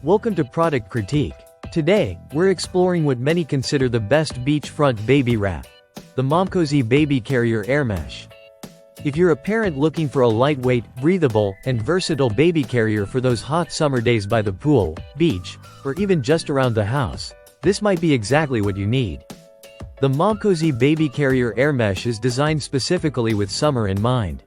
Welcome to Product Critique. Today, we're exploring what many consider the best beachfront baby wrap, the Momcozy Baby Carrier AirMesh. If you're a parent looking for a lightweight, breathable, and versatile baby carrier for those hot summer days by the pool, beach, or even just around the house, this might be exactly what you need. The Momcozy Baby Carrier AirMesh is designed specifically with summer in mind.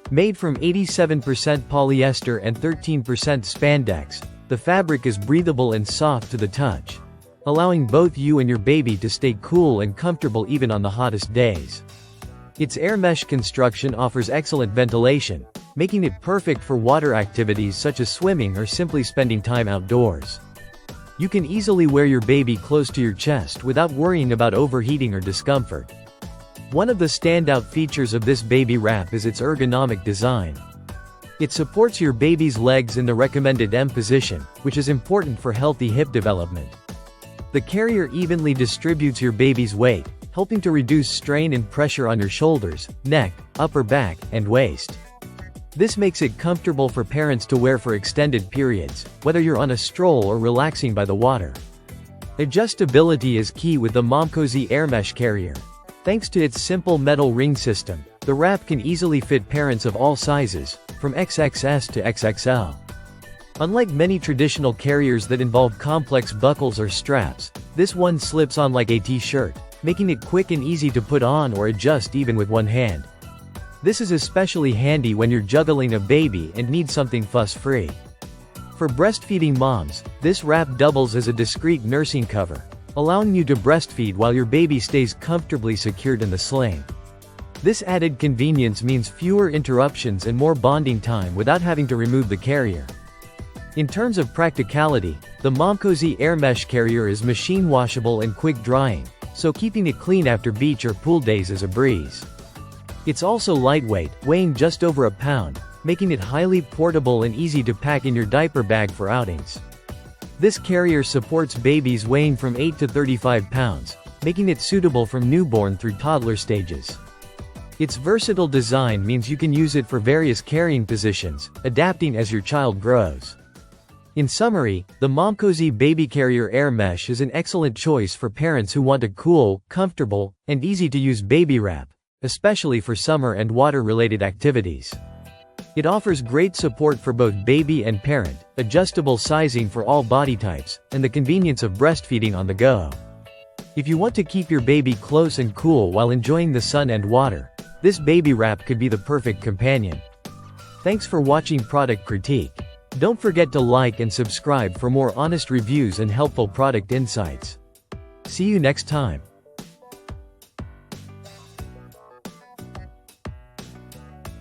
Made from 87% polyester and 13% spandex, the fabric is breathable and soft to the touch, allowing both you and your baby to stay cool and comfortable even on the hottest days. Its AirMesh construction offers excellent ventilation, making it perfect for water activities such as swimming or simply spending time outdoors. You can easily wear your baby close to your chest without worrying about overheating or discomfort. One of the standout features of this baby wrap is its ergonomic design. It supports your baby's legs in the recommended M position, which is important for healthy hip development. The carrier evenly distributes your baby's weight, helping to reduce strain and pressure on your shoulders, neck, upper back, and waist. This makes it comfortable for parents to wear for extended periods, whether you're on a stroll or relaxing by the water. Adjustability is key with the Momcozy AirMesh carrier. Thanks to its simple metal ring system, the wrap can easily fit parents of all sizes, from XXS to XXL. Unlike many traditional carriers that involve complex buckles or straps, this one slips on like a t-shirt, making it quick and easy to put on or adjust even with one hand. This is especially handy when you're juggling a baby and need something fuss-free. For breastfeeding moms, this wrap doubles as a discreet nursing cover, allowing you to breastfeed while your baby stays comfortably secured in the sling. This added convenience means fewer interruptions and more bonding time without having to remove the carrier. In terms of practicality, the Momcozy AirMesh carrier is machine washable and quick drying, so keeping it clean after beach or pool days is a breeze. It's also lightweight, weighing just over a pound, making it highly portable and easy to pack in your diaper bag for outings. This carrier supports babies weighing from 8 to 35 pounds, making it suitable from newborn through toddler stages. Its versatile design means you can use it for various carrying positions, adapting as your child grows. In summary, the Momcozy Baby Carrier AirMesh is an excellent choice for parents who want a cool, comfortable, and easy-to-use baby wrap, especially for summer and water-related activities. It offers great support for both baby and parent, adjustable sizing for all body types, and the convenience of breastfeeding on the go. If you want to keep your baby close and cool while enjoying the sun and water, this baby wrap could be the perfect companion. Thanks for watching Product Critique. Don't forget to like and subscribe for more honest reviews and helpful product insights. See you next time.